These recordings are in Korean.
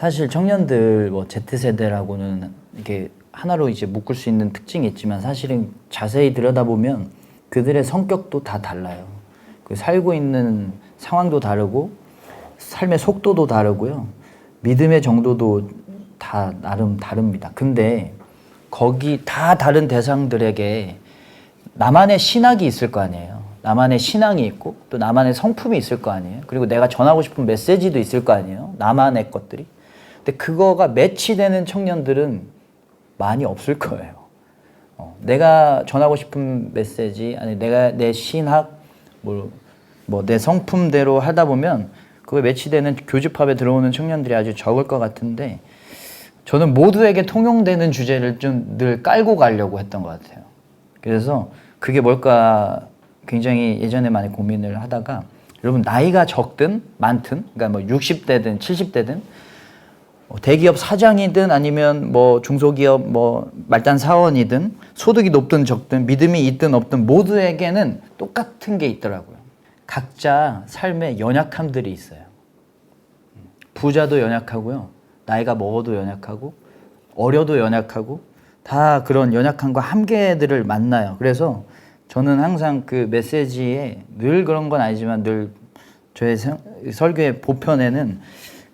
사실 청년들 뭐 Z세대라고는 이게 하나로 이제 묶을 수 있는 특징이 있지만 사실은 자세히 들여다보면 그들의 성격도 다 달라요. 그 살고 있는 상황도 다르고 삶의 속도도 다르고요. 믿음의 정도도 다 나름 다릅니다. 근데 거기 다 다른 대상들에게 나만의 신학이 있을 거 아니에요. 나만의 신앙이 있고 또 나만의 성품이 있을 거 아니에요. 그리고 내가 전하고 싶은 메시지도 있을 거 아니에요. 나만의 것들이. 근데 그거가 매치되는 청년들은 많이 없을 거예요. 내가 전하고 싶은 메시지, 아니 내가 내 신학, 뭐 내 성품대로 하다 보면 그거에 매치되는 교집합에 들어오는 청년들이 아주 적을 것 같은데 저는 모두에게 통용되는 주제를 좀 늘 깔고 가려고 했던 것 같아요. 그래서 그게 뭘까 굉장히 예전에 많이 고민을 하다가 여러분 나이가 적든 많든 그러니까 뭐 60대든 70대든 대기업 사장이든 아니면 뭐 중소기업 뭐 말단 사원이든 소득이 높든 적든 믿음이 있든 없든 모두에게는 똑같은 게 있더라고요. 각자 삶에 연약함들이 있어요. 부자도 연약하고요. 나이가 먹어도 연약하고 어려도 연약하고 다 그런 연약함과 한계들을 만나요. 그래서 저는 항상 그 메시지에 늘 그런 건 아니지만 늘 저의 설교의 보편에는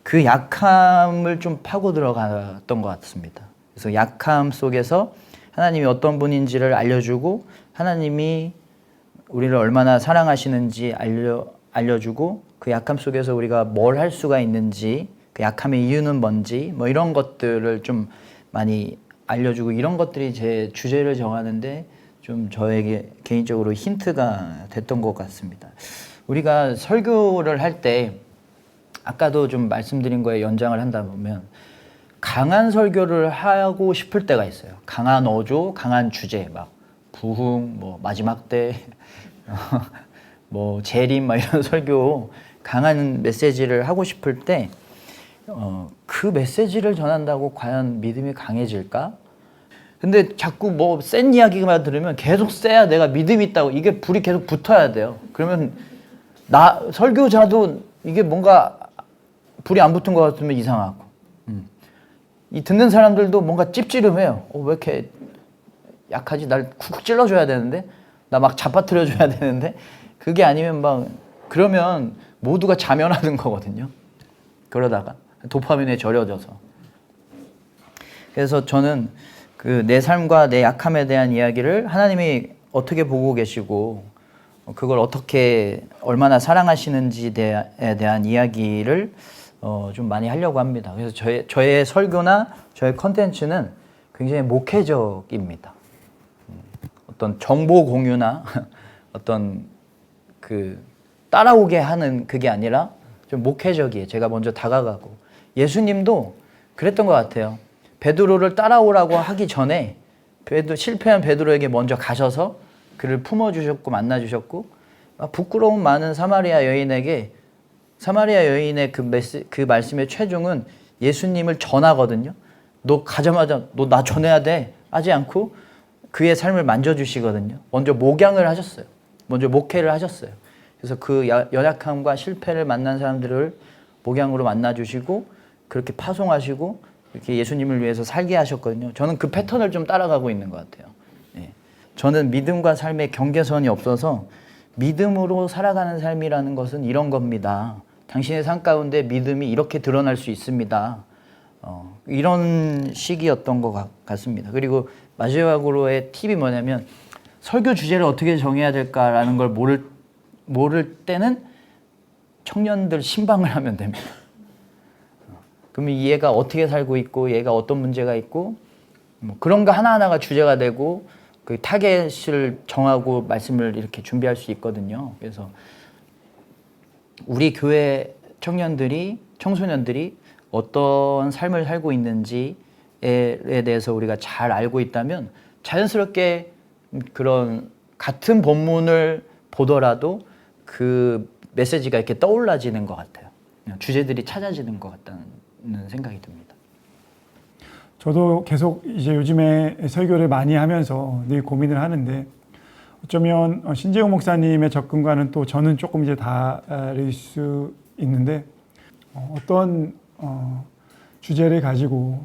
그 약함을 좀 파고 들어갔던 것 같습니다. 그래서 약함 속에서 하나님이 어떤 분인지를 알려주고 하나님이 우리를 얼마나 사랑하시는지 알려주고 그 약함 속에서 우리가 뭘 할 수가 있는지 그 약함의 이유는 뭔지 뭐 이런 것들을 좀 많이 알려주고 이런 것들이 제 주제를 정하는데 좀 저에게 개인적으로 힌트가 됐던 것 같습니다. 우리가 설교를 할 때 아까도 좀 말씀드린 거에 연장을 한다 보면 강한 설교를 하고 싶을 때가 있어요. 강한 어조, 강한 주제, 막 부흥, 뭐 마지막 때, 뭐 재림, 막 이런 설교, 강한 메시지를 하고 싶을 때 그 메시지를 전한다고 과연 믿음이 강해질까? 근데 자꾸 뭐 센 이야기만 들으면 계속 세야 내가 믿음이 있다고 이게 불이 계속 붙어야 돼요. 그러면 나 설교자도 이게 뭔가 불이 안 붙은 것 같으면 이상하고 이 듣는 사람들도 뭔가 찝찝해요. 왜 이렇게 약하지? 날 쿡쿡 찔러줘야 되는데 나 막 잡아뜨려줘야 되는데 그게 아니면 막 그러면 모두가 자멸하는 거거든요. 그러다가 도파민에 절여져서 그래서 저는 그 내 삶과 내 약함에 대한 이야기를 하나님이 어떻게 보고 계시고 그걸 어떻게 얼마나 사랑하시는지에 대한 이야기를 좀 많이 하려고 합니다. 그래서 저의 설교나 저의 컨텐츠는 굉장히 목회적입니다. 어떤 정보 공유나 어떤 그 따라오게 하는 그게 아니라 좀 목회적이에요. 제가 먼저 다가가고 예수님도 그랬던 것 같아요. 베드로를 따라오라고 하기 전에 실패한 베드로에게 먼저 가셔서 그를 품어주셨고 만나주셨고 부끄러움 많은 사마리아 여인에게 사마리아 여인의 그 말씀의 최종은 예수님을 전하거든요. 너 가자마자 너 나 전해야 돼 하지 않고 그의 삶을 만져주시거든요. 먼저 목양을 하셨어요. 먼저 목회를 하셨어요. 그래서 그 연약함과 실패를 만난 사람들을 목양으로 만나주시고 그렇게 파송하시고 이렇게 예수님을 위해서 살게 하셨거든요. 저는 그 패턴을 좀 따라가고 있는 것 같아요. 예. 저는 믿음과 삶의 경계선이 없어서 믿음으로 살아가는 삶이라는 것은 이런 겁니다. 당신의 삶 가운데 믿음이 이렇게 드러날 수 있습니다. 이런 식이었던 것 같습니다. 그리고 마지막으로의 팁이 뭐냐면 설교 주제를 어떻게 정해야 될까라는 걸 모를 때는 청년들 신방을 하면 됩니다. 그러면 얘가 어떻게 살고 있고 얘가 어떤 문제가 있고 뭐 그런 거 하나하나가 주제가 되고 그 타겟을 정하고 말씀을 이렇게 준비할 수 있거든요. 그래서 우리 교회 청소년들이 어떤 삶을 살고 있는지에 대해서 우리가 잘 알고 있다면 자연스럽게 그런 같은 본문을 보더라도 그 메시지가 이렇게 떠올라지는 것 같아요. 주제들이 찾아지는 것 같다는 생각이 듭니다. 저도 계속 이제 요즘에 설교를 많이 하면서 늘 고민을 하는데 어쩌면 신재용 목사님의 접근과는 또 저는 조금 이제 다를 수 있는데 어떤 주제를 가지고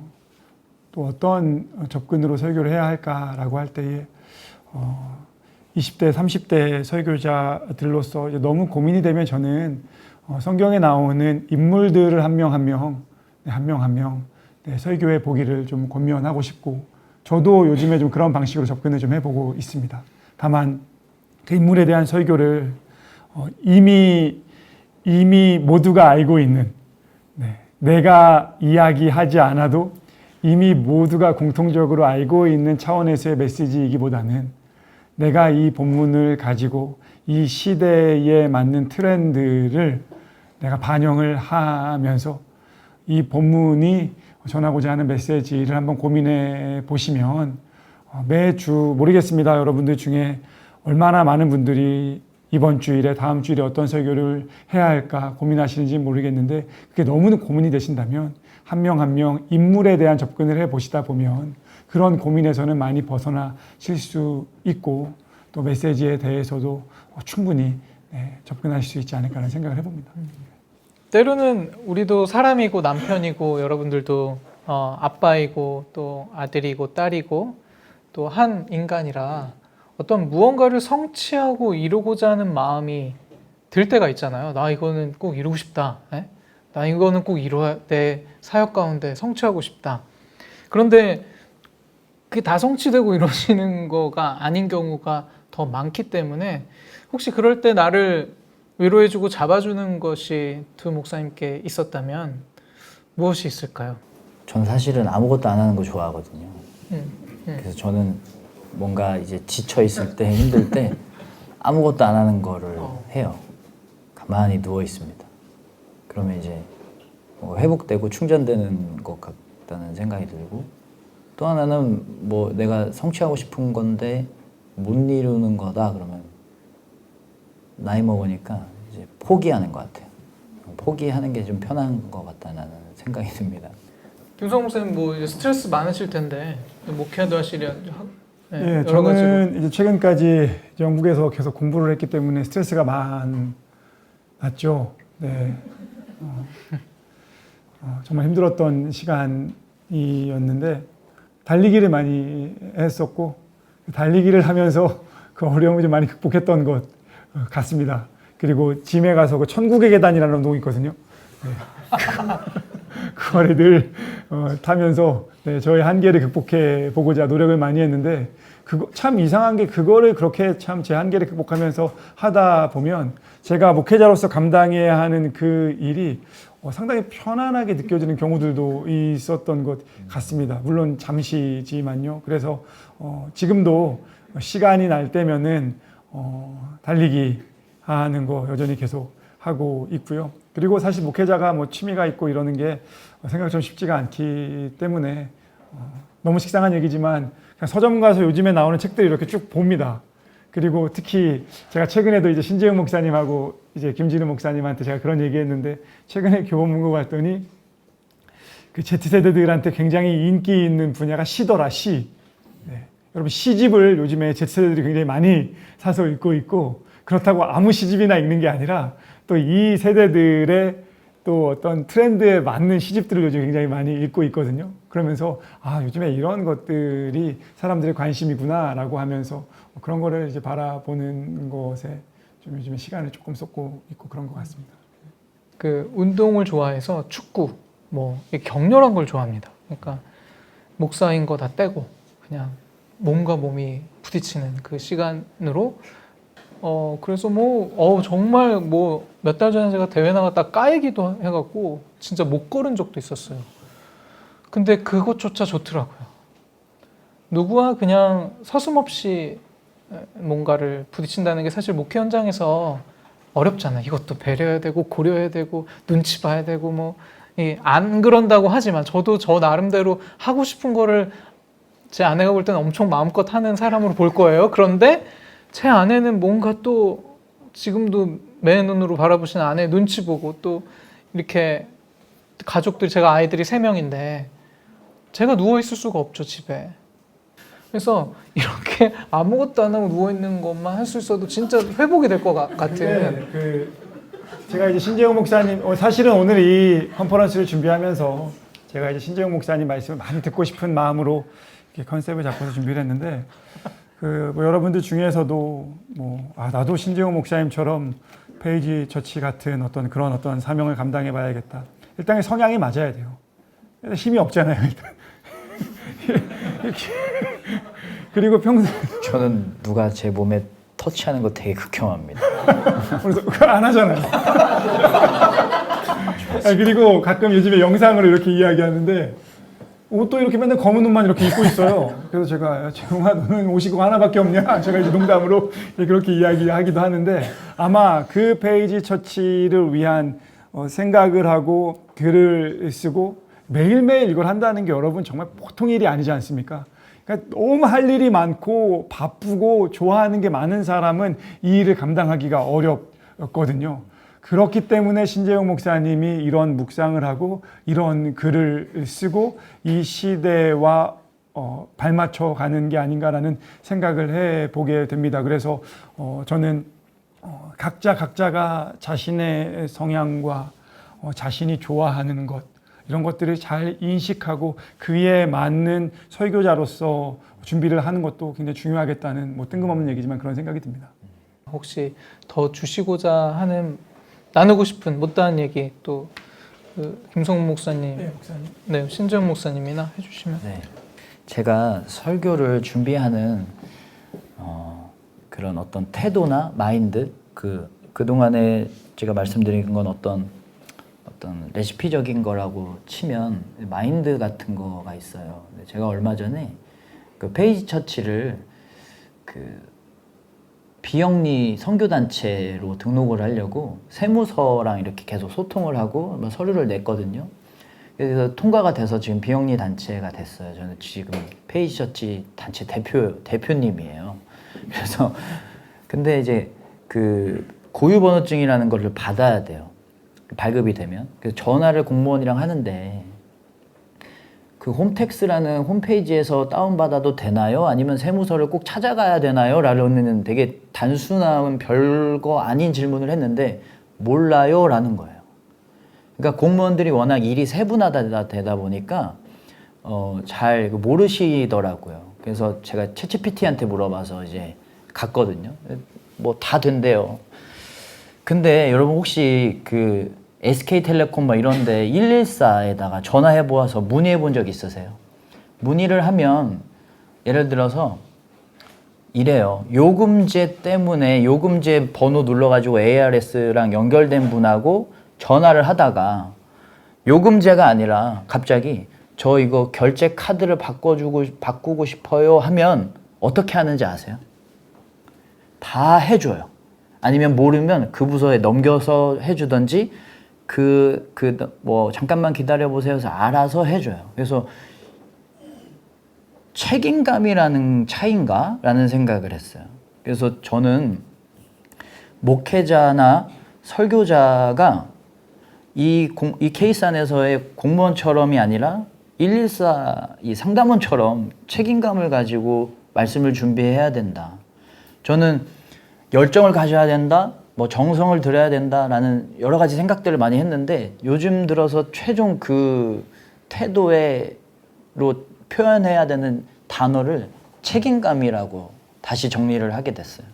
또 어떤 접근으로 설교를 해야 할까라고 할 때에 20대, 30대 설교자들로서 이제 너무 고민이 되면 저는 성경에 나오는 인물들을 한 명 한 명 설교에 보기를 좀 권면하고 싶고 저도 요즘에 좀 그런 방식으로 접근을 좀 해보고 있습니다. 다만 그 인물에 대한 설교를 이미 모두가 알고 있는 내가 이야기하지 않아도 이미 모두가 공통적으로 알고 있는 차원에서의 메시지이기보다는 내가 이 본문을 가지고 이 시대에 맞는 트렌드를 내가 반영을 하면서 이 본문이 전하고자 하는 메시지를 한번 고민해 보시면 매주 모르겠습니다. 여러분들 중에 얼마나 많은 분들이 이번 주일에 다음 주일에 어떤 설교를 해야 할까 고민하시는지 모르겠는데 그게 너무 고민이 되신다면 한 명 한 명 인물에 대한 접근을 해 보시다 보면 그런 고민에서는 많이 벗어나실 수 있고 또 메시지에 대해서도 충분히 접근하실 수 있지 않을까라는 생각을 해봅니다. 때로는 우리도 사람이고 남편이고 여러분들도 아빠이고 또 아들이고 딸이고 또 한 인간이라 어떤 무언가를 성취하고 이루고자 하는 마음이 들 때가 있잖아요. 나 이거는 꼭 이루고 싶다. 나 이거는 꼭 이루어야 돼. 사역 가운데 성취하고 싶다. 그런데 그게 다 성취되고 이루어지는 거가 아닌 경우가 더 많기 때문에 혹시 그럴 때 나를 위로해주고 잡아주는 것이 두 목사님께 있었다면 무엇이 있을까요? 전 사실은 아무것도 안 하는 거 좋아하거든요. 그래서 저는 뭔가 이제 지쳐 있을 때 힘들 때 아무것도 안 하는 거를 해요. 가만히 누워 있습니다. 그러면 이제 회복되고 충전되는 것 같다는 생각이 들고 또 하나는 뭐 내가 성취하고 싶은 건데 못 이루는 거다 그러면 나이 먹으니까 이제 포기하는 것 같아요. 포기하는 게 좀 편한 것 같다는 생각이 듭니다. 김성호 목사님 뭐 이제 스트레스 많으실 텐데 목회도 하시려 예, 저는 이제 최근까지 영국에서 계속 공부를 했기 때문에 스트레스가 많았죠. 네, 정말 힘들었던 시간이었는데 달리기를 많이 했었고 달리기를 하면서 그 어려움을 좀 많이 극복했던 것 같습니다. 그리고 짐에 가서 그 천국의 계단이라는 운동이 있거든요. 네. 그거를 늘 타면서 저의 한계를 극복해 보고자 노력을 많이 했는데 그거 참 이상한 게 그거를 그렇게 참 제 한계를 극복하면서 하다 보면 제가 목회자로서 감당해야 하는 그 일이 상당히 편안하게 느껴지는 경우들도 있었던 것 같습니다. 물론 잠시지만요. 그래서 지금도 시간이 날 때면은 달리기 하는 거 여전히 계속 하고 있고요. 그리고 사실 목회자가 뭐 취미가 있고 이러는 게 생각처럼 쉽지가 않기 때문에 너무 식상한 얘기지만 그냥 서점 가서 요즘에 나오는 책들 이렇게 쭉 봅니다. 그리고 특히 제가 최근에도 이제 신재영 목사님하고 이제 김진우 목사님한테 제가 그런 얘기했는데 최근에 교보문고 갔더니 그 Z세대들한테 굉장히 인기 있는 분야가 시더라, 시. 네. 여러분 시집을 요즘에 Z세대들이 굉장히 많이 사서 읽고 있고 그렇다고 아무 시집이나 읽는 게 아니라 또 이 세대들의 또 어떤 트렌드에 맞는 시집들을 요즘 굉장히 많이 읽고 있거든요. 그러면서 요즘에 이런 것들이 사람들의 관심이구나라고 하면서 그런 거를 이제 바라보는 것에 좀 요즘에 시간을 조금 쏟고 있고 그런 것 같습니다. 그 운동을 좋아해서 축구, 뭐 격렬한 걸 좋아합니다. 그러니까 목사인 거 다 떼고 그냥 몸과 몸이 부딪히는 그 시간으로 그래서 정말 몇 달 전에 제가 대회 나갔다 까이기도 해갖고 진짜 못 걸은 적도 있었어요. 근데 그것조차 좋더라고요. 누구와 그냥 서슴없이 뭔가를 부딪힌다는 게 사실 목회 현장에서 어렵잖아요. 이것도 배려해야 되고 고려해야 되고 눈치 봐야 되고 안 그런다고 하지만 저도 저 나름대로 하고 싶은 거를 제 아내가 볼 때는 엄청 마음껏 하는 사람으로 볼 거예요. 그런데 제 아내는 뭔가 또 지금도 매 눈으로 바라보시는 아내 눈치 보고 또 이렇게 가족들이 제가 아이들이 3명인데 제가 누워있을 수가 없죠, 집에. 그래서 이렇게 아무것도 안 하고 누워있는 것만 할 수 있어도 진짜 회복이 될 것 같은. 제가 이제 신재영 목사님 사실은 오늘 이 컨퍼런스를 준비하면서 제가 이제 신재용 목사님 말씀을 많이 듣고 싶은 마음으로 이렇게 컨셉을 잡고서 준비를 했는데 뭐 여러분들 중에서도 나도 신재용 목사님처럼 페이지 처치 같은 그런 사명을 감당해 봐야겠다. 일단 성향이 맞아야 돼요. 힘이 없잖아요, 일단. 그리고 평소에 저는 누가 제 몸에 터치하는 거 되게 극혐합니다. 그래서 그걸 안 하잖아요. 그리고 가끔 요즘에 영상으로 이렇게 이야기하는데 옷도 이렇게 맨날 검은 옷만 이렇게 입고 있어요. 그래서 제가 재용아 너는 옷이 그거 하나밖에 없냐? 제가 이제 농담으로 그렇게 이야기하기도 하는데 아마 그 페이지 처치를 위한 생각을 하고 글을 쓰고 매일매일 이걸 한다는 게 여러분 정말 보통 일이 아니지 않습니까? 그러니까 너무 할 일이 많고 바쁘고 좋아하는 게 많은 사람은 이 일을 감당하기가 어렵거든요. 그렇기 때문에 신재용 목사님이 이런 묵상을 하고 이런 글을 쓰고 이 시대와 발맞춰 가는 게 아닌가라는 생각을 해보게 됩니다. 그래서 저는 각자가 자신의 성향과 자신이 좋아하는 것 이런 것들을 잘 인식하고 그에 맞는 설교자로서 준비를 하는 것도 굉장히 중요하겠다는 뜬금없는 얘기지만 그런 생각이 듭니다. 혹시 더 주시고자 하는 나누고 싶은 못다한 얘기 또 김성문 목사님, 목사님. 네, 신재용 목사님이나 해주시면. 네, 제가 설교를 준비하는 그런 어떤 태도나 마인드 그 동안에 제가 말씀드린 건 어떤 레시피적인 거라고 치면 마인드 같은 거가 있어요. 제가 얼마 전에 그 페이지 처치를 비영리 선교단체로 등록을 하려고 세무서랑 이렇게 계속 소통을 하고 서류를 냈거든요. 그래서 통과가 돼서 지금 비영리 단체가 됐어요. 저는 지금 페이지 처치 단체 대표님이에요. 그래서 근데 이제 그 고유번호증이라는 거를 받아야 돼요. 발급이 되면. 그래서 전화를 공무원이랑 하는데 그 홈택스라는 홈페이지에서 다운받아도 되나요? 아니면 세무서를 꼭 찾아가야 되나요? 라는 되게 단순한 별거 아닌 질문을 했는데 몰라요? 라는 거예요. 그러니까 공무원들이 워낙 일이 세분화되다 보니까 잘 모르시더라고요. 그래서 제가 챗GPT한테 물어봐서 이제 갔거든요. 뭐 다 된대요. 근데 여러분 혹시 그 SK텔레콤 이런데 114에다가 전화해 보아서 문의해 본 적 있으세요? 문의를 하면 예를 들어서 이래요. 요금제 때문에 요금제 번호 눌러가지고 ARS랑 연결된 분하고 전화를 하다가 요금제가 아니라 갑자기 저 이거 결제 카드를 바꾸고 싶어요 하면 어떻게 하는지 아세요? 다 해줘요. 아니면 모르면 그 부서에 넘겨서 해주든지 잠깐만 기다려보세요 해서 알아서 해줘요. 그래서 책임감이라는 차이인가? 라는 생각을 했어요. 그래서 저는 목회자나 설교자가 이 케이스 안에서의 공무원처럼이 아니라 114 이 상담원처럼 책임감을 가지고 말씀을 준비해야 된다. 저는 열정을 가져야 된다. 정성을 들여야 된다라는 여러 가지 생각들을 많이 했는데 요즘 들어서 최종 그 태도로 표현해야 되는 단어를 책임감이라고 다시 정리를 하게 됐어요.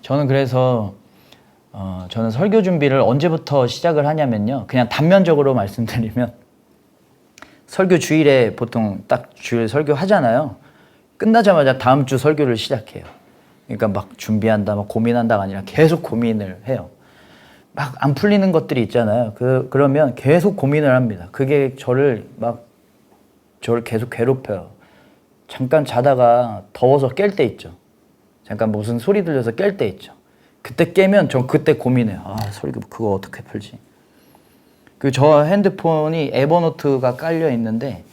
저는 그래서 저는 설교 준비를 언제부터 시작을 하냐면요. 그냥 단면적으로 말씀드리면 설교 주일에 보통 딱 주일 설교 하잖아요. 끝나자마자 다음 주 설교를 시작해요. 그러니까 막 준비한다, 막 고민한다가 아니라 계속 고민을 해요. 막 안 풀리는 것들이 있잖아요. 그러면 계속 고민을 합니다. 그게 저를 계속 괴롭혀요. 잠깐 자다가 더워서 깰 때 있죠. 잠깐 무슨 소리 들려서 깰 때 있죠. 그때 깨면 전 그때 고민해요. 설교 그거 어떻게 풀지? 저 핸드폰이 에버노트가 깔려 있는데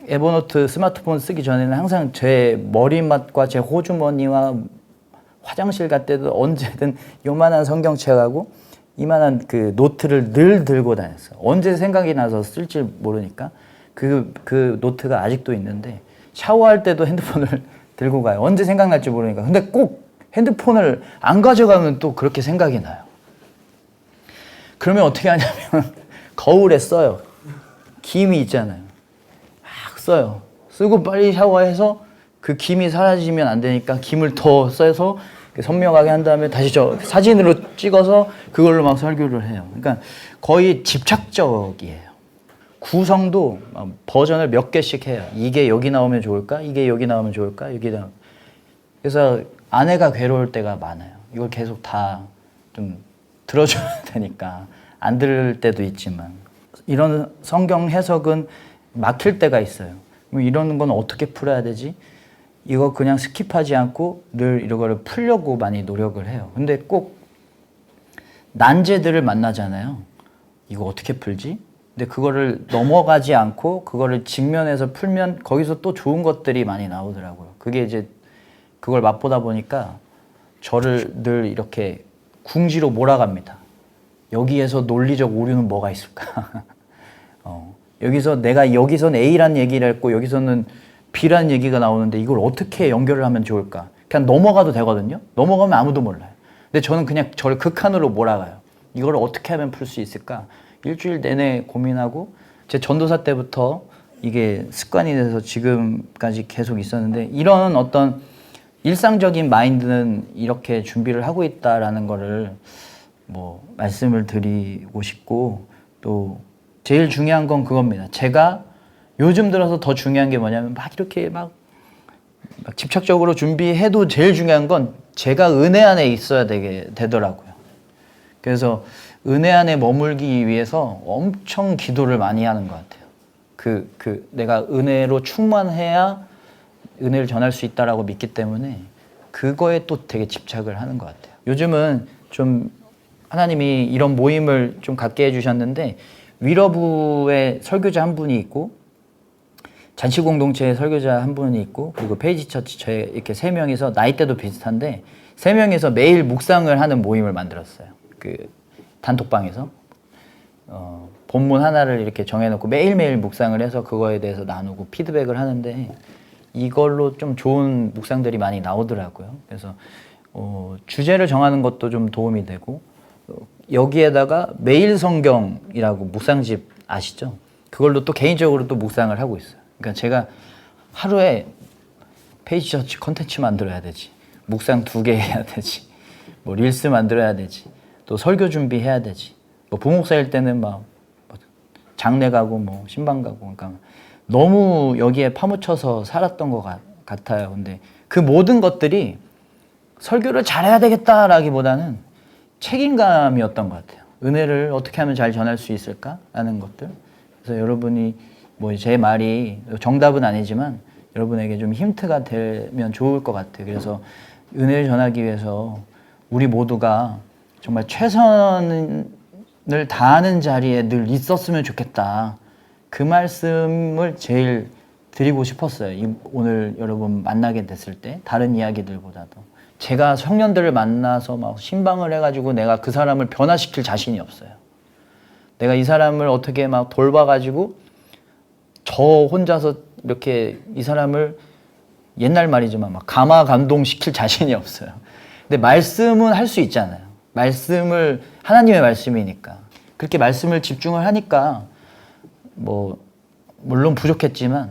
에버노트 스마트폰 쓰기 전에는 항상 제 머리맡과 제 호주머니와 화장실 갈 때도 언제든 요만한 성경책하고 이만한 그 노트를 늘 들고 다녔어요. 언제 생각이 나서 쓸지 모르니까 그 노트가 아직도 있는데 샤워할 때도 핸드폰을 들고 가요. 언제 생각날지 모르니까. 근데 꼭 핸드폰을 안 가져가면 또 그렇게 생각이 나요. 그러면 어떻게 하냐면 거울에 써요. 김이 있잖아요. 막 써요. 쓰고 빨리 샤워해서 그 김이 사라지면 안 되니까 김을 더 써서 선명하게 한 다음에 다시 저 사진으로 찍어서 그걸로 막 설교를 해요. 그러니까 거의 집착적이에요. 구성도 버전을 몇 개씩 해요. 이게 여기 나오면 좋을까? 이게 여기 나오면 좋을까? 여기 나오면. 그래서 아내가 괴로울 때가 많아요. 이걸 계속 다 좀 들어줘야 되니까 안 들을 때도 있지만 이런 성경 해석은 막힐 때가 있어요. 이런 건 어떻게 풀어야 되지? 이거 그냥 스킵하지 않고 늘 이거를 풀려고 많이 노력을 해요. 근데 꼭 난제들을 만나잖아요. 이거 어떻게 풀지? 근데 그거를 넘어가지 않고 그거를 직면해서 풀면 거기서 또 좋은 것들이 많이 나오더라고요. 그게 이제 그걸 맛보다 보니까 저를 늘 이렇게 궁지로 몰아갑니다. 여기에서 논리적 오류는 뭐가 있을까? 여기서 내가 여기선 A란 얘기를 했고 여기서는 B란 얘기가 나오는데 이걸 어떻게 연결을 하면 좋을까? 그냥 넘어가도 되거든요. 넘어가면 아무도 몰라요. 근데 저는 그냥 저를 극한으로 몰아가요. 이걸 어떻게 하면 풀 수 있을까? 일주일 내내 고민하고 제 전도사 때부터 이게 습관이 돼서 지금까지 계속 있었는데 이런 어떤 일상적인 마인드는 이렇게 준비를 하고 있다라는 거를 뭐 말씀을 드리고 싶고 또 제일 중요한 건 그겁니다. 제가 요즘 들어서 더 중요한 게 뭐냐면 막 이렇게 막 집착적으로 준비해도 제일 중요한 건 제가 은혜 안에 있어야 되더라고요. 그래서 은혜 안에 머물기 위해서 엄청 기도를 많이 하는 것 같아요. 내가 은혜로 충만해야 은혜를 전할 수 있다라고 믿기 때문에 그거에 또 되게 집착을 하는 것 같아요. 요즘은 좀 하나님이 이런 모임을 좀 갖게 해주셨는데 위러브의 설교자 한 분이 있고 잔치공동체의 설교자 한 분이 있고 그리고 페이지 처치 저희 이렇게 세 명이서 나이대도 비슷한데 세 명이서 매일 묵상을 하는 모임을 만들었어요. 그 단톡방에서 본문 하나를 이렇게 정해놓고 매일매일 묵상을 해서 그거에 대해서 나누고 피드백을 하는데 이걸로 좀 좋은 묵상들이 많이 나오더라고요. 그래서 주제를 정하는 것도 좀 도움이 되고 여기에다가 매일 성경이라고 묵상집 아시죠? 그걸로 또 개인적으로 또 묵상을 하고 있어요. 그러니까 제가 하루에 페이지 저치 컨텐츠 만들어야 되지, 묵상 2개 해야 되지, 뭐 릴스 만들어야 되지, 또 설교 준비해야 되지. 뭐 부목사일 때는 막 장례 가고 뭐 신방 가고 그러니까 너무 여기에 파묻혀서 살았던 것 같아요. 근데 그 모든 것들이 설교를 잘해야 되겠다라기보다는 책임감이었던 것 같아요. 은혜를 어떻게 하면 잘 전할 수 있을까라는 것들. 그래서 여러분이 뭐 제 말이 정답은 아니지만 여러분에게 좀 힌트가 되면 좋을 것 같아요. 그래서 은혜를 전하기 위해서 우리 모두가 정말 최선을 다하는 자리에 늘 있었으면 좋겠다. 그 말씀을 제일 드리고 싶었어요. 오늘 여러분 만나게 됐을 때 다른 이야기들보다도 제가 청년들을 만나서 막 신방을 해가지고 내가 그 사람을 변화시킬 자신이 없어요. 내가 이 사람을 어떻게 막 돌봐가지고 저 혼자서 이렇게 이 사람을 옛날 말이지만 막 감화 감동시킬 자신이 없어요. 근데 말씀은 할 수 있잖아요. 말씀을 하나님의 말씀이니까 그렇게 말씀을 집중을 하니까 뭐 물론 부족했지만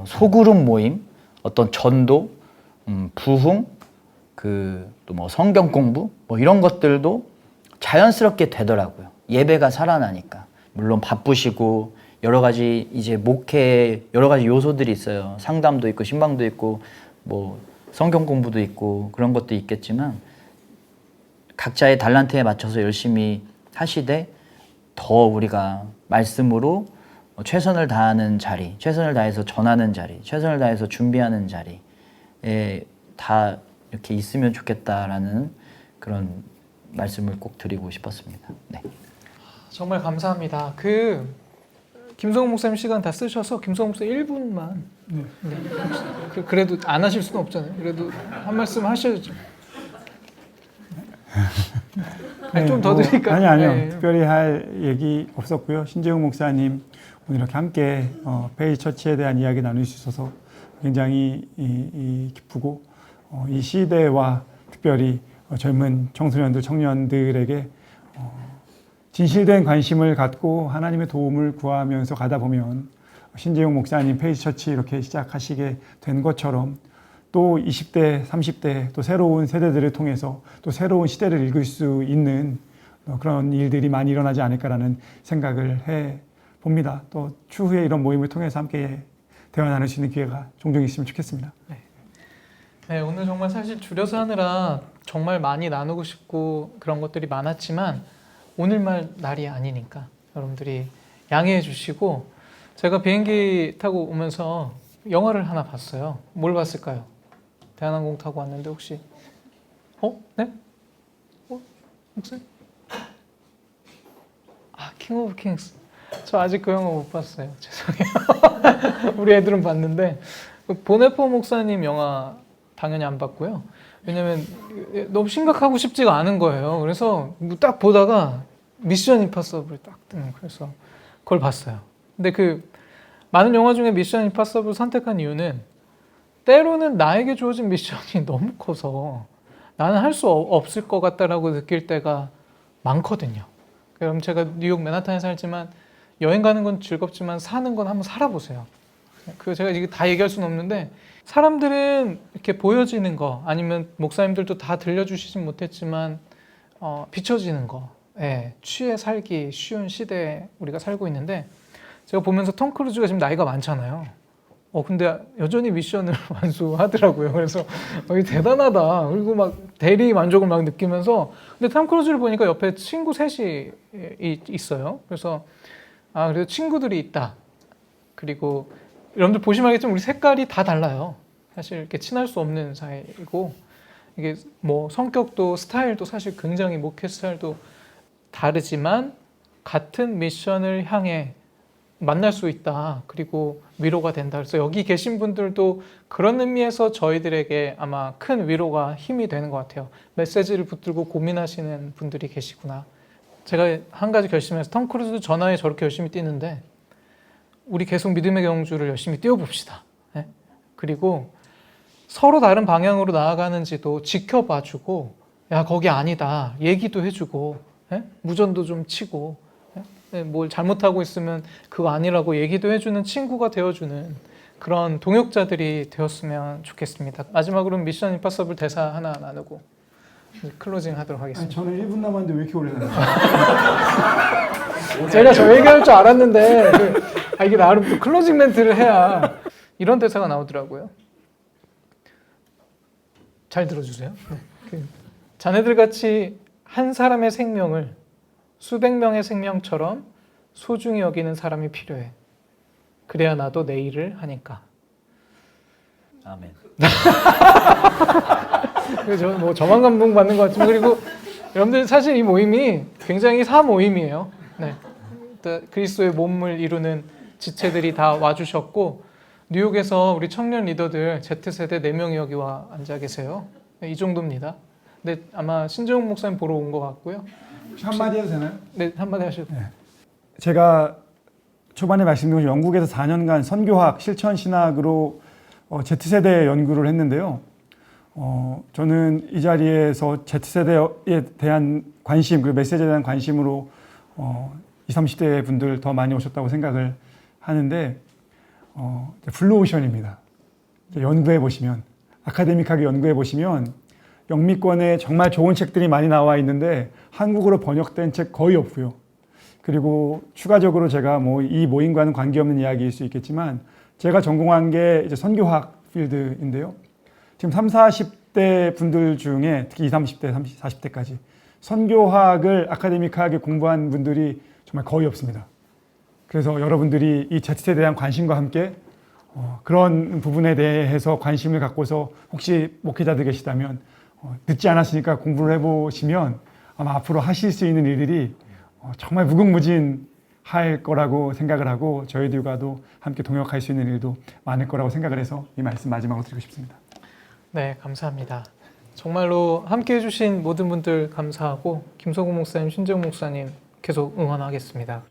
소그룹 모임, 어떤 전도, 부흥, 또 뭐 성경 공부 뭐 이런 것들도 자연스럽게 되더라고요. 예배가 살아나니까. 물론 바쁘시고 여러 가지 이제 목회 여러 가지 요소들이 있어요. 상담도 있고 신방도 있고 뭐 성경 공부도 있고 그런 것도 있겠지만 각자의 달란트에 맞춰서 열심히 하시되 더 우리가 말씀으로 최선을 다하는 자리, 최선을 다해서 전하는 자리, 최선을 다해서 준비하는 자리에 다 이렇게 있으면 좋겠다라는 그런 말씀을 꼭 드리고 싶었습니다. 네. 정말 감사합니다. 김성훈 목사님 시간 다 쓰셔서 김성훈 목사 1분만. 네. 그래도 안 하실 수는 없잖아요. 그래도 한 말씀 하셔야죠. 네, 좀 더 드릴까요? 아니요. 네. 특별히 할 얘기 없었고요. 신재웅 목사님 오늘 이렇게 함께 페이지 처치에 대한 이야기 나눌 수 있어서 굉장히 기쁘고 이 시대와 특별히 젊은 청소년들, 청년들에게 진실된 관심을 갖고 하나님의 도움을 구하면서 가다 보면 신재용 목사님 페이스처치 이렇게 시작하시게 된 것처럼 또 20대, 30대 또 새로운 세대들을 통해서 또 새로운 시대를 읽을 수 있는 그런 일들이 많이 일어나지 않을까라는 생각을 해 봅니다. 또 추후에 이런 모임을 통해서 함께 대화 나눌 수 있는 기회가 종종 있으면 좋겠습니다. 네, 오늘 정말 사실 줄여서 하느라 정말 많이 나누고 싶고 그런 것들이 많았지만 오늘만 날이 아니니까 여러분들이 양해해 주시고 제가 비행기 타고 오면서 영화를 하나 봤어요. 뭘 봤을까요? 대한항공 타고 왔는데 혹시 네? 목사님? 킹 오브 킹스. 저 아직 그 영화 못 봤어요. 죄송해요. 우리 애들은 봤는데 보네포 목사님 영화 당연히 안 봤고요. 왜냐면 너무 심각하고 싶지가 않은 거예요. 그래서 딱 보다가 미션 임파서블 딱 뜨는 그래서 그걸 봤어요. 근데 그 많은 영화 중에 미션 임파서블 선택한 이유는 때로는 나에게 주어진 미션이 너무 커서 나는 할 수 없을 것 같다라고 느낄 때가 많거든요. 그럼 제가 뉴욕 맨하탄에 살지만 여행 가는 건 즐겁지만 사는 건 한번 살아보세요. 그 제가 이게 다 얘기할 수는 없는데 사람들은 이렇게 보여지는 거 아니면 목사님들도 다 들려주시진 못했지만 비춰지는 거에 취해 살기 쉬운 시대에 우리가 살고 있는데 제가 보면서 톰 크루즈가 지금 나이가 많잖아요. 근데 여전히 미션을 완수하더라고요. 그래서 이게 대단하다. 그리고 막 대리 만족을 막 느끼면서 근데 톰 크루즈를 보니까 옆에 친구 셋이 있어요. 그래서 그래도 친구들이 있다. 그리고 여러분들 보시면 알겠지만 우리 색깔이 다 달라요. 사실 이렇게 친할 수 없는 사이고 이게 뭐 성격도 스타일도 사실 굉장히 목회 스타일도 다르지만 같은 미션을 향해 만날 수 있다. 그리고 위로가 된다. 그래서 여기 계신 분들도 그런 의미에서 저희들에게 아마 큰 위로가 힘이 되는 것 같아요. 메시지를 붙들고 고민하시는 분들이 계시구나. 제가 한 가지 결심해서 톰 크루즈도 저 나이에 저렇게 열심히 뛰는데 우리 계속 믿음의 경주를 열심히 뛰어봅시다. 네? 그리고 서로 다른 방향으로 나아가는지도 지켜봐주고 야 거기 아니다 얘기도 해주고 네? 무전도 좀 치고 네? 뭘 잘못하고 있으면 그거 아니라고 얘기도 해주는 친구가 되어주는 그런 동역자들이 되었으면 좋겠습니다. 마지막으로는 미션 임파서블 대사 하나 나누고 클로징 하도록 하겠습니다. 저는 1분 남았는데 왜 이렇게 오래 나요? 제가 저 얘기할 줄 알았는데 이게 나름 또 클로징 멘트를 해야 이런 대사가 나오더라고요. 잘 들어주세요. 자네들 같이 한 사람의 생명을 수백 명의 생명처럼 소중히 여기는 사람이 필요해. 그래야 나도 내 일을 하니까. 아멘. 뭐 저만 감동받는 것 같지만 그리고 여러분들 사실 이 모임이 굉장히 사모임이에요. 네. 그리스도의 몸을 이루는 지체들이 다 와주셨고 뉴욕에서 우리 청년 리더들 Z세대 4명이 여기 와 앉아 계세요. 이 정도입니다. 근데 아마 신재용 목사님 보러 온 것 같고요. 혹시 한마디 해도 되나요? 네, 한마디 하셔도 돼요. 제가 초반에 말씀드린 영국에서 4년간 선교학, 실천신학으로 Z세대 연구를 했는데요. 저는 이 자리에서 Z세대에 대한 관심, 그리고 메시지에 대한 관심으로 20, 30대 분들 더 많이 오셨다고 생각을 하는데 블루오션입니다. 연구해 보시면, 아카데믹하게 연구해 보시면 영미권에 정말 좋은 책들이 많이 나와 있는데 한국어로 번역된 책 거의 없고요. 그리고 추가적으로 제가 이 모임과는 관계없는 이야기일 수 있겠지만 제가 전공한 게 이제 선교학 필드인데요. 지금 30, 40대 분들 중에 특히 20, 30대, 40대까지 선교학을 아카데믹하게 공부한 분들이 정말 거의 없습니다. 그래서 여러분들이 이 Z세대에 대한 관심과 함께 그런 부분에 대해서 관심을 갖고서 혹시 목회자들 계시다면 늦지 않았으니까 공부를 해보시면 아마 앞으로 하실 수 있는 일들이 정말 무궁무진할 거라고 생각을 하고 저희들과도 함께 동역할 수 있는 일도 많을 거라고 생각을 해서 이 말씀 마지막으로 드리고 싶습니다. 네, 감사합니다. 정말로 함께 해주신 모든 분들 감사하고 김성구 목사님, 신재용 목사님 계속 응원하겠습니다.